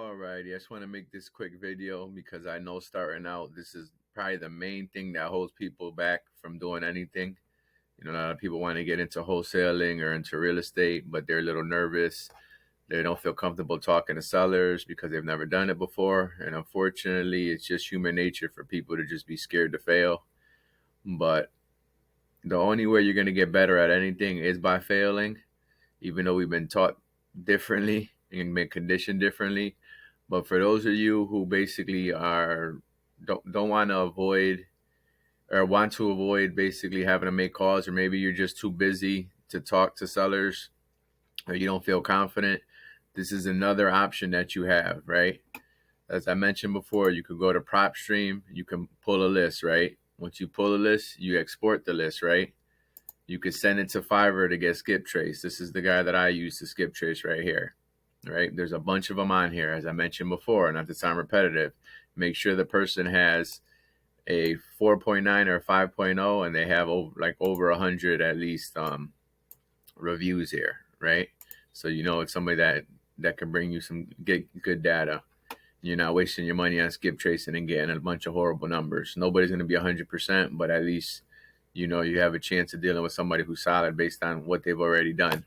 Alrighty, I just want to make this quick video because I know starting out, this is probably the main thing that holds people back from doing anything. A lot of people want to get into wholesaling or into real estate, but they're a little nervous. They don't feel comfortable talking to sellers because they've never done it before. And unfortunately, it's just human nature for people to just be scared to fail. But the only way you're going to get better at anything is by failing, even though we've been taught differently and been conditioned differently. But for those of you who basically don't want to avoid or want to avoid basically having to make calls, or maybe you're just too busy to talk to sellers, or you don't feel confident, this is another option that you have, right? As I mentioned before, you could go to PropStream, you can pull a list, right? Once you pull a list, you export the list, right? You could send it to Fiverr to get skip trace. This is the guy that I use to skip trace right here, right? There's a bunch of them on here, as I mentioned before, not to sound repetitive. Make sure the person has a 4.9 or 5.0 and they have over 100 at least reviews here, right? So it's somebody that can bring you some good data. You're not wasting your money on skip tracing and getting a bunch of horrible numbers. Nobody's going to be 100%, but at least you have a chance of dealing with somebody who's solid based on what they've already done.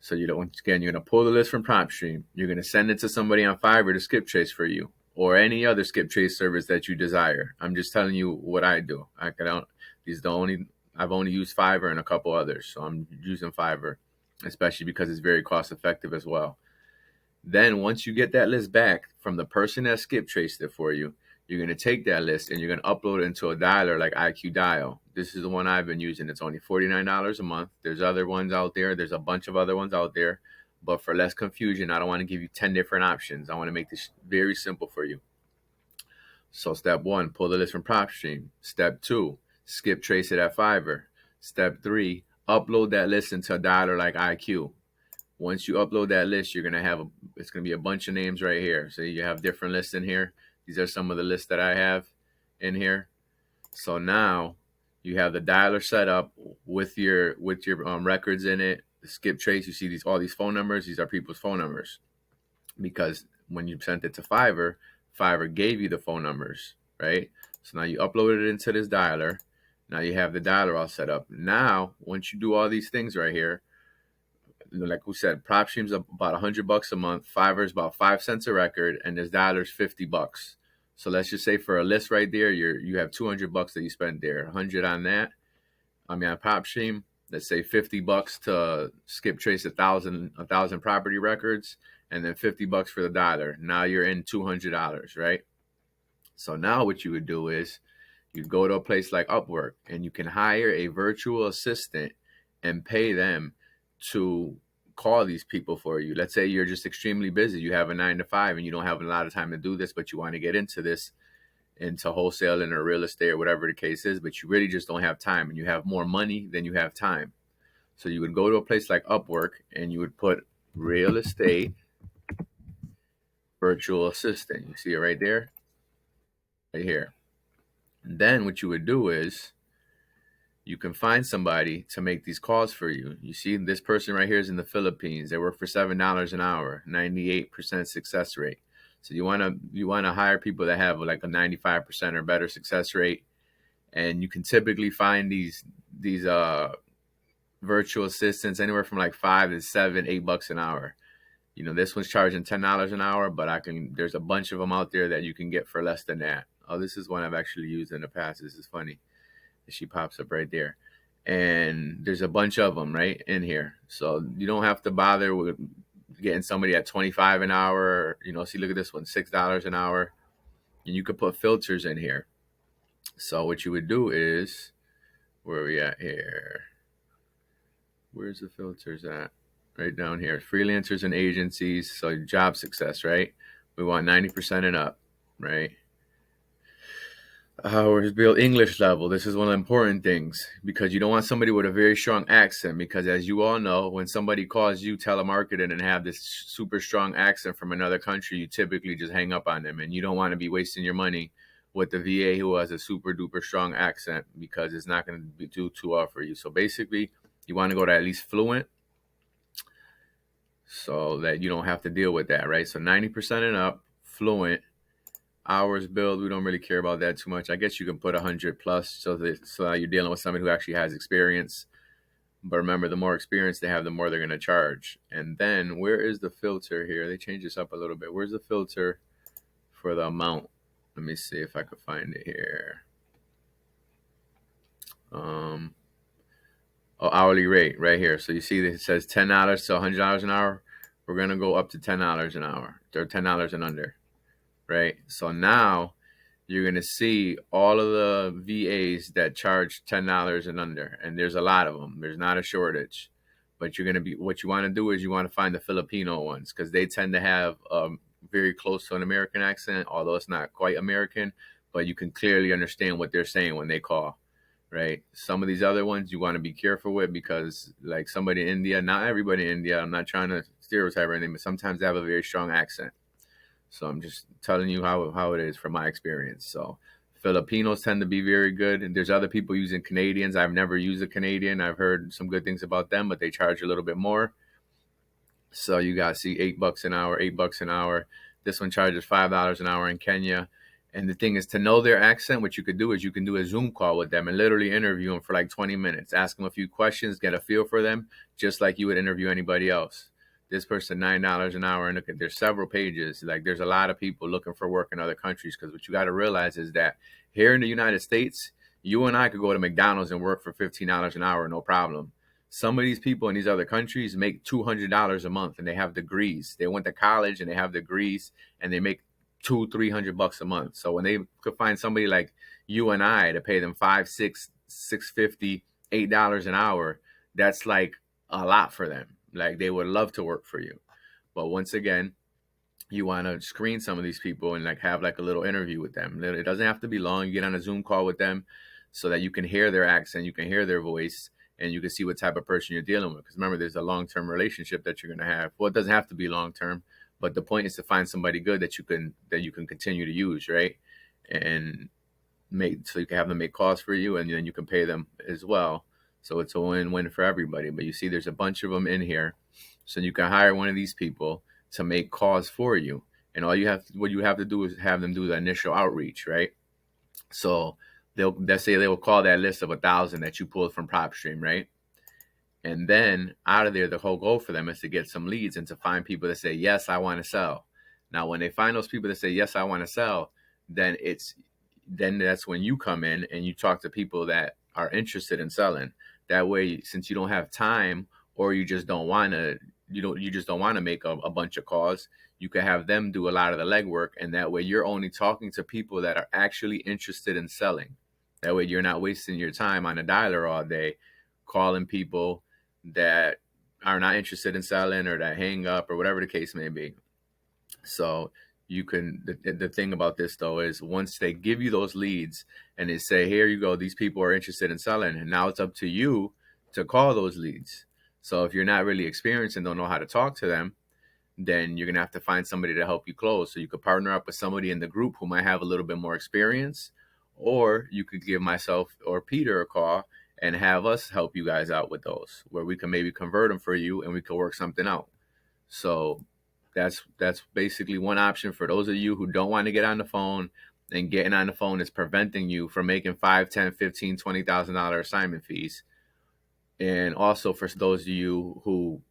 So once again, you're going to pull the list from PropStream. You're going to send it to somebody on Fiverr to skip trace for you, or any other skip trace service that you desire. I'm just telling you what I do. I've only used Fiverr and a couple others, so I'm using Fiverr, especially because it's very cost effective as well. Then once you get that list back from the person that skip traced it for you, you're going to take that list and you're going to upload it into a dialer like IQ Dial. This is the one I've been using. It's only $49 a month. There's other ones out there. There's a bunch of other ones out there. But for less confusion, I don't want to give you 10 different options. I want to make this very simple for you. So step 1, pull the list from PropStream. Step 2, skip trace it at Fiverr. Step 3, upload that list into a dialer like IQ. Once you upload that list, you're going to have it's going to be a bunch of names right here. So you have different lists in here. These are some of the lists that I have in here. So now you have the dialer set up with your records in it. The skip trace, you see all these phone numbers. These are people's phone numbers, because when you sent it to Fiverr, Fiverr gave you the phone numbers, right? So now you upload it into this dialer. Now you have the dialer all set up. Now, once you do all these things right here, like we said, PropStream's about $100 a month. Fiverr's about 5 cents a record, and this dialer's $50. So let's just say for a list right there, you have $200 that you spent there. 100 on that. On PropStream, let's say $50 to skip trace 1,000 property records, and then $50 for the dialer. Now you're in $200, right? So now what you would do is you go to a place like Upwork, and you can hire a virtual assistant and pay them to call these people for you. Let's say you're just extremely busy. You have a 9 to 5 and you don't have a lot of time to do this, but you want to get into wholesaling or real estate or whatever the case is, but you really just don't have time, and you have more money than you have time. So you would go to a place like Upwork and you would put real estate virtual assistant. You see it right there, right here. And then what you would do is you can find somebody to make these calls for you. You see, this person right here is in the Philippines. They work for $7 an hour, 98% success rate. So you want to hire people that have like a 95% or better success rate, and you can typically find these virtual assistants anywhere from like $5 to $7, $8 an hour. This one's charging $10 an hour, but there's a bunch of them out there that you can get for less than that. Oh, this is one I've actually used in the past. This is funny. She pops up right there, and there's a bunch of them right in here. So you don't have to bother with getting somebody at $25 an hour. See, look at this one, $6 an hour, and you could put filters in here. So what you would do is, where are we at here? Where's the filters at? Right down here, freelancers and agencies. So job success, right? We want 90% and up, right? Hours build English level. This is one of the important things, because you don't want somebody with a very strong accent, because as you all know, when somebody calls you telemarketing and have this super strong accent from another country, you typically just hang up on them, and you don't want to be wasting your money with the VA who has a super duper strong accent, because it's not going to do too well for you. So basically, you want to go to at least fluent. so that you don't have to deal with that, right? So 90% and up, fluent, hours billed, we don't really care about that too much. I guess you can put 100 plus so that you're dealing with somebody who actually has experience. But remember, the more experience they have, the more they're going to charge. And then where is the filter here? They changed this up a little bit. Where's the filter for the amount? Let me see if I could find it here. Um, hourly rate right here. So you see that it says $10 to $100 an hour. We're going to go up to $10 an hour, or $10 and under, right? So now you're going to see all of the VAs that charge $10 and under, and there's a lot of them. There's not a shortage, but what you want to do is you want to find the Filipino ones, because they tend to have very close to an American accent, although it's not quite American, but you can clearly understand what they're saying when they call, right? Some of these other ones you want to be careful with, because like somebody in India, not everybody in India, I'm not trying to stereotype or anything, but sometimes they have a very strong accent. So I'm just telling you how it is from my experience. So Filipinos tend to be very good. And there's other people using Canadians. I've never used a Canadian. I've heard some good things about them, but they charge a little bit more. So you guys see $8 an hour, $8 an hour. This one charges $5 an hour in Kenya. And the thing is, to know their accent, what you could do is you can do a Zoom call with them and literally interview them for like 20 minutes. Ask them a few questions, get a feel for them, just like you would interview anybody else. This person, $9 an hour, and look at, there's several pages. Like, there's a lot of people looking for work in other countries, because what you got to realize is that here in the United States, you and I could go to McDonald's and work for $15 an hour, no problem. Some of these people in these other countries make $200 a month, and they have degrees. They went to college and they have degrees, and they make $200-300 a month. So when they could find somebody like you and I to pay them $5, $6, $6.50, $8 an hour, that's like a lot for them. Like, they would love to work for you. But once again, you want to screen some of these people and like have like a little interview with them. It doesn't have to be long. You get on a Zoom call with them so that you can hear their accent, you can hear their voice, and you can see what type of person you're dealing with. Because remember, there's a long-term relationship that you're going to have. Well, it doesn't have to be long-term, but the point is to find somebody good that you can continue to use, right? And so you can have them make calls for you, and then you can pay them as well. So it's a win-win for everybody. But you see, there's a bunch of them in here, so you can hire one of these people to make calls for you. And what you have to do is have them do the initial outreach, right? So let's say they will call that list of 1,000 that you pulled from PropStream, right? And then out of there, the whole goal for them is to get some leads and to find people that say, yes, I want to sell. Now, when they find those people that say, yes, I want to sell, then that's when you come in and you talk to people that are interested in selling. That way, since you don't have time, or you just don't want to make a bunch of calls, you can have them do a lot of the legwork, and that way you're only talking to people that are actually interested in selling. That way you're not wasting your time on a dialer all day calling people that are not interested in selling, or that hang up, or whatever the case may be. So the thing about this though is, once they give you those leads and they say, here you go, these people are interested in selling, and now it's up to you to call those leads. So if you're not really experienced and don't know how to talk to them, then you're gonna have to find somebody to help you close. So you could partner up with somebody in the group who might have a little bit more experience, or you could give myself or Peter a call and have us help you guys out with those, where we can maybe convert them for you and we could work something out. So that's basically one option for those of you who don't want to get on the phone, and getting on the phone is preventing you from making $5, $10, $15, $20,000 assignment fees. And also for those of you who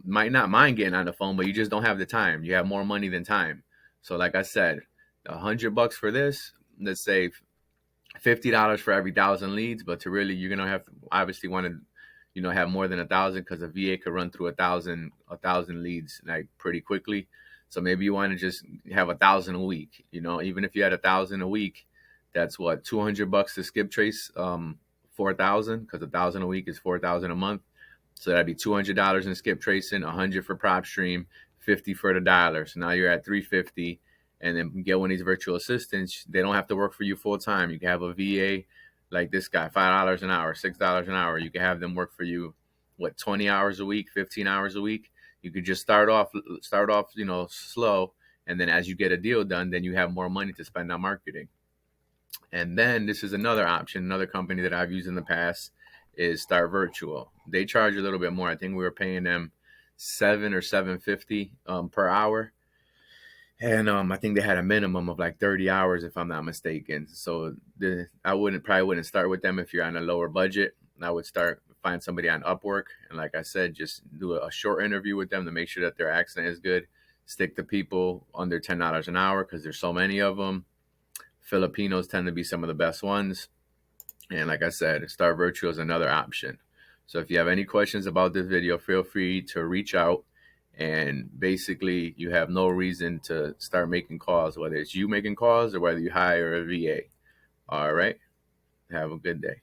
might not mind getting on the phone, but you just don't have the time. You have more money than time. So like I said, $100 for this, let's say $50 for every 1,000 leads. But to really, you're gonna have to obviously want to, have more than 1,000, because a VA could run through 1,000 leads like pretty quickly. So maybe you want to just have 1,000 a week. Even if you had 1,000 a week, that's what, $200 to skip trace, 4,000, because 1,000 a week is 4,000 a month. So that'd be $200 in skip tracing, 100 for PropStream, 50 for the dialer. So now you're at $350. And then get one of these virtual assistants. They don't have to work for you full time. You can have a VA like this guy, $5 an hour, $6 an hour. You can have them work for you, 20 hours a week, 15 hours a week. You could just start off, slow. And then as you get a deal done, then you have more money to spend on marketing. And then this is another option. Another company that I've used in the past is Start Virtual. They charge a little bit more. I think we were paying them 7 or 750 per hour. And I think they had a minimum of like 30 hours, if I'm not mistaken. So I probably wouldn't start with them if you're on a lower budget. I would find somebody on Upwork, and like I said, just do a short interview with them to make sure that their accent is good. Stick to people under $10 an hour because there's so many of them. Filipinos tend to be some of the best ones. And like I said, Star Virtual is another option. So if you have any questions about this video, feel free to reach out. And basically, you have no reason to start making calls, whether it's you making calls or whether you hire a VA. All right. Have a good day.